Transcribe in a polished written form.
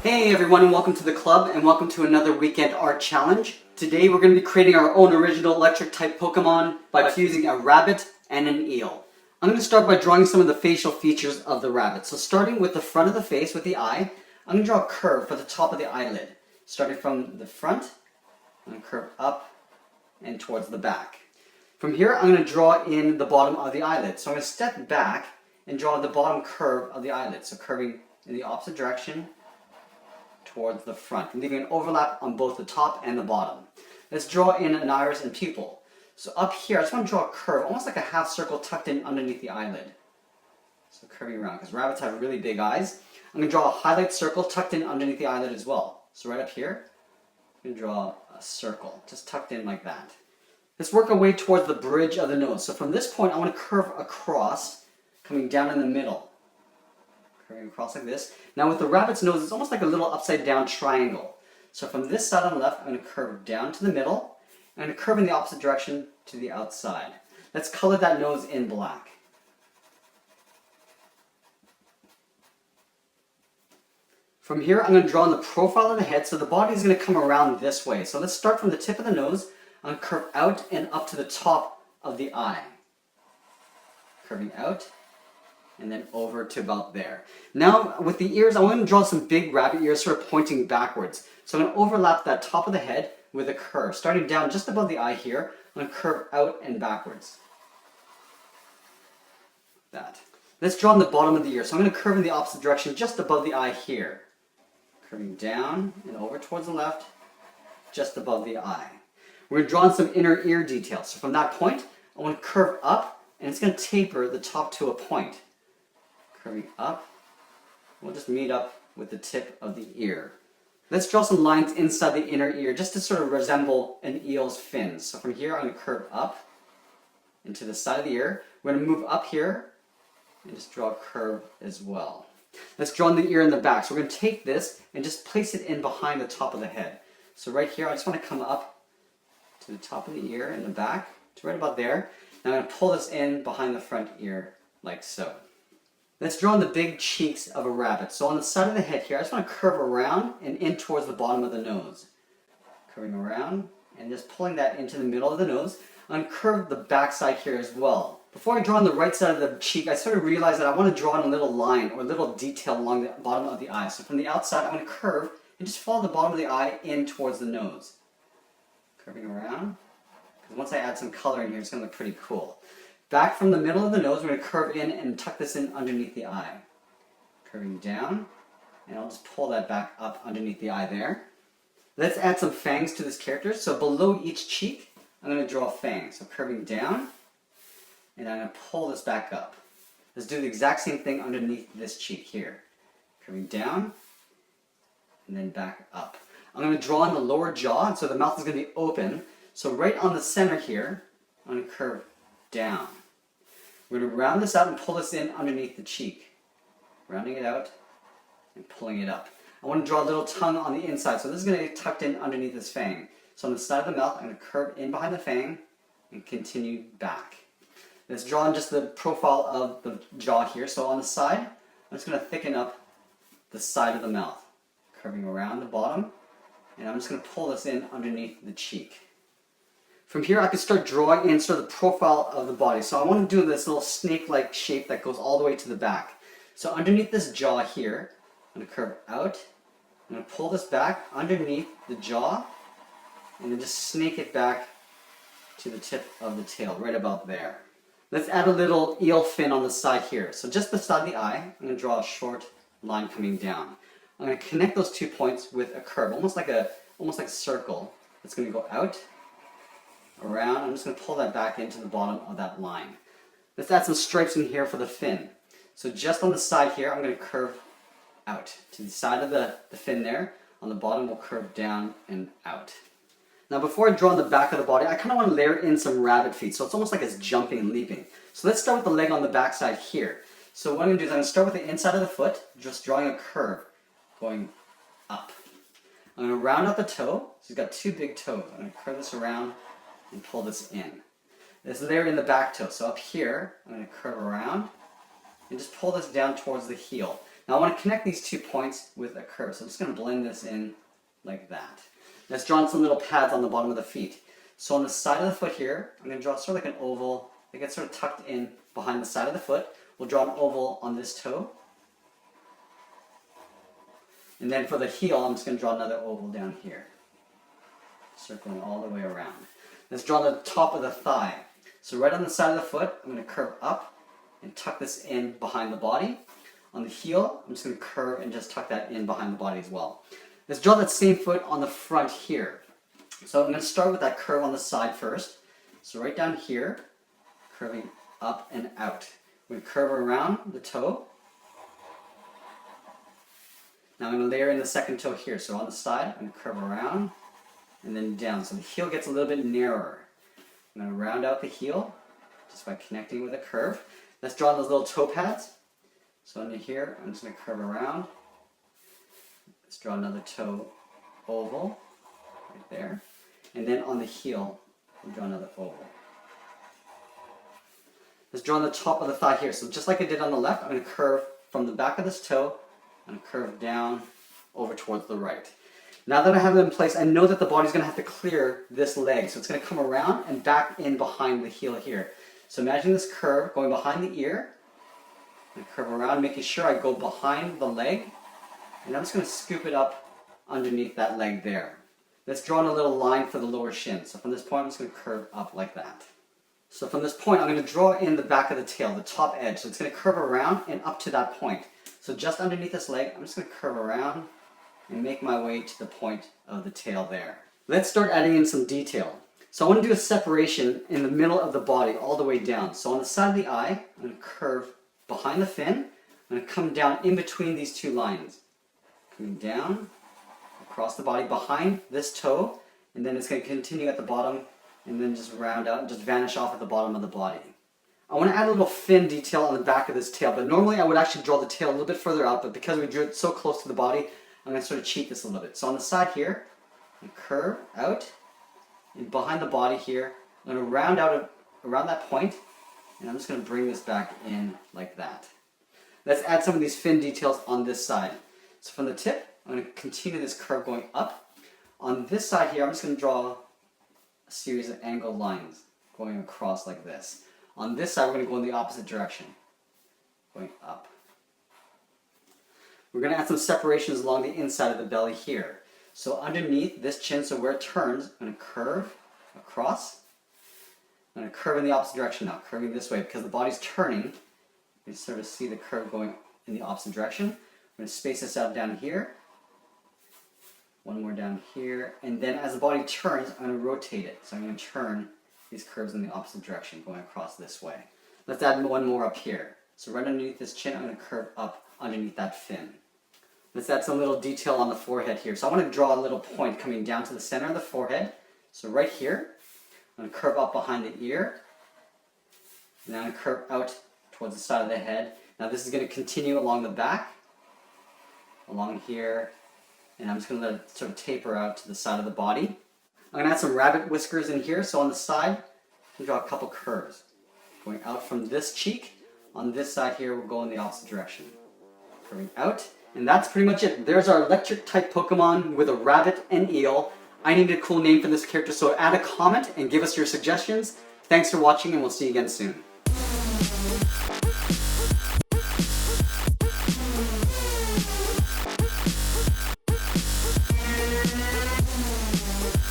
Hey everyone, and welcome to the club, and welcome to another weekend art challenge. Today we're going to be creating our own original electric type Pokemon by fusing a rabbit and an eel. I'm going to start by drawing some of the facial features of the rabbit. So starting with the front of the face with the eye, I'm going to draw a curve for the top of the eyelid. Starting from the front, I'm going to curve up and towards the back. From here I'm going to draw in the bottom of the eyelid. So I'm going to step back and draw the bottom curve of the eyelid. So curving in the opposite direction towards the front, leaving an overlap on both the top and the bottom. Let's draw in an iris and pupil. So up here, I just want to draw a curve, almost like a half circle tucked in underneath the eyelid. So curving around, because rabbits have really big eyes. I'm going to draw a highlight circle tucked in underneath the eyelid as well. So right up here, I'm going to draw a circle, just tucked in like that. Let's work our way towards the bridge of the nose. So from this point, I want to curve across, coming down in the middle. Curving across like this. Now with the rabbit's nose, it's almost like a little upside down triangle. So from this side on the left, I'm going to curve down to the middle. I'm going to curve in the opposite direction to the outside. Let's color that nose in black. From here, I'm going to draw in the profile of the head, so the body is going to come around this way. So let's start from the tip of the nose. I'm going to curve out and up to the top of the eye. Curving out and then over to about there. Now with the ears, I want to draw some big rabbit ears sort of pointing backwards. So I'm going to overlap that top of the head with a curve. Starting down just above the eye here, I'm going to curve out and backwards. That. Let's draw on the bottom of the ear. So I'm going to curve in the opposite direction just above the eye here. Curving down and over towards the left, just above the eye. We're going to draw on some inner ear details. So from that point, I want to curve up, and it's going to taper the top to a point. Curving up, we'll just meet up with the tip of the ear. Let's draw some lines inside the inner ear just to sort of resemble an eel's fins. So from here I'm going to curve up into the side of the ear. We're going to move up here and just draw a curve as well. Let's draw in the ear in the back. So we're going to take this and just place it in behind the top of the head. So right here I just want to come up to the top of the ear in the back, to right about there. Now I'm going to pull this in behind the front ear like so. Let's draw on the big cheeks of a rabbit. So on the side of the head here, I just want to curve around and in towards the bottom of the nose. Curving around and just pulling that into the middle of the nose. I'm going to curve the back side here as well. Before I draw on the right side of the cheek, I sort of realized that I want to draw in a little line or a little detail along the bottom of the eye. So from the outside, I'm going to curve and just follow the bottom of the eye in towards the nose. Curving around. Because once I add some color in here, it's going to look pretty cool. Back from the middle of the nose, we're going to curve in and tuck this in underneath the eye. Curving down, and I'll just pull that back up underneath the eye there. Let's add some fangs to this character. So below each cheek, I'm going to draw fangs. So curving down, and I'm going to pull this back up. Let's do the exact same thing underneath this cheek here. Curving down, and then back up. I'm going to draw in the lower jaw, so the mouth is going to be open. So right on the center here, I'm going to curve down. We're going to round this out and pull this in underneath the cheek. Rounding it out and pulling it up. I want to draw a little tongue on the inside, so this is going to get tucked in underneath this fang. So on the side of the mouth, I'm going to curve in behind the fang and continue back. Let's draw on just the profile of the jaw here. So on the side, I'm just going to thicken up the side of the mouth. Curving around the bottom, and I'm just going to pull this in underneath the cheek. From here, I can start drawing in sort of the profile of the body. So I want to do this little snake-like shape that goes all the way to the back. So underneath this jaw here, I'm going to curve out. I'm going to pull this back underneath the jaw, and then just snake it back to the tip of the tail, right about there. Let's add a little eel fin on the side here. So just beside the eye, I'm going to draw a short line coming down. I'm going to connect those 2 points with a curve, almost like a circle. It's going to go out, around. I'm just going to pull that back into the bottom of that line. Let's add some stripes in here for the fin. So just on the side here, I'm going to curve out to the side of the fin there. On the bottom, we'll curve down and out. Now before I draw on the back of the body, I kind of want to layer in some rabbit feet. So it's almost like it's jumping and leaping. So let's start with the leg on the back side here. So what I'm going to do is I'm going to start with the inside of the foot, just drawing a curve going up. I'm going to round out the toe. So he's got 2 big toes. I'm going to curve this around and pull this in. Let's layer in the back toe. So up here, I'm going to curve around and just pull this down towards the heel. Now I want to connect these 2 points with a curve. So I'm just going to blend this in like that. Let's draw some little pads on the bottom of the feet. So on the side of the foot here, I'm going to draw sort of like an oval that gets sort of tucked in behind the side of the foot. We'll draw an oval on this toe. And then for the heel, I'm just going to draw another oval down here, circling all the way around. Let's draw the top of the thigh. So right on the side of the foot, I'm going to curve up and tuck this in behind the body. On the heel, I'm just going to curve and just tuck that in behind the body as well. Let's draw that same foot on the front here. So I'm going to start with that curve on the side first. So right down here, curving up and out. We're going to curve around the toe. Now I'm going to layer in the second toe here. So on the side, I'm going to curve around and then down. So the heel gets a little bit narrower. I'm going to round out the heel just by connecting with a curve. Let's draw those little toe pads. So under here, I'm just going to curve around. Let's draw another toe oval right there. And then on the heel, we'll draw another oval. Let's draw on the top of the thigh here. So just like I did on the left, I'm going to curve from the back of this toe. I'm going to curve down over towards the right. Now that I have it in place, I know that the body's going to have to clear this leg. So it's going to come around and back in behind the heel here. So imagine this curve going behind the ear. I'm going to curve around, making sure I go behind the leg. And I'm just going to scoop it up underneath that leg there. Let's draw in a little line for the lower shin. So from this point, I'm just going to curve up like that. So from this point, I'm going to draw in the back of the tail, the top edge. So it's going to curve around and up to that point. So just underneath this leg, I'm just going to curve around and make my way to the point of the tail there. Let's start adding in some detail. So I want to do a separation in the middle of the body all the way down. So on the side of the eye, I'm going to curve behind the fin. I'm going to come down in between these 2 lines. Coming down across the body behind this toe, and then it's going to continue at the bottom and then just round out and just vanish off at the bottom of the body. I want to add a little fin detail on the back of this tail, but normally I would actually draw the tail a little bit further out, but because we drew it so close to the body, I'm going to sort of cheat this a little bit. So on the side here, I'm going to curve out, and behind the body here, I'm going to round out around that point, and I'm just going to bring this back in like that. Let's add some of these fin details on this side. So from the tip, I'm going to continue this curve going up. On this side here, I'm just going to draw a series of angled lines going across like this. On this side, we're going to go in the opposite direction, going up. We're going to add some separations along the inside of the belly here. So underneath this chin, so where it turns, I'm going to curve across. I'm going to curve in the opposite direction now, curving this way because the body's turning. You sort of see the curve going in the opposite direction. I'm going to space this out down here. One more down here. And then as the body turns, I'm going to rotate it. So I'm going to turn these curves in the opposite direction, going across this way. Let's add one more up here. So right underneath this chin, I'm going to curve up underneath that fin. Let's add some little detail on the forehead here. So I want to draw a little point coming down to the center of the forehead. So right here, I'm going to curve up behind the ear. And then I'm going to curve out towards the side of the head. Now this is going to continue along the back, along here, and I'm just going to let it sort of taper out to the side of the body. I'm going to add some rabbit whiskers in here. So on the side, we draw a couple curves. Going out from this cheek. On this side here, we'll go in the opposite direction. Curving out. And that's pretty much it. There's our electric type Pokemon with a rabbit and eel. I needed a cool name for this character, so add a comment and give us your suggestions. Thanks for watching, and we'll see you again soon.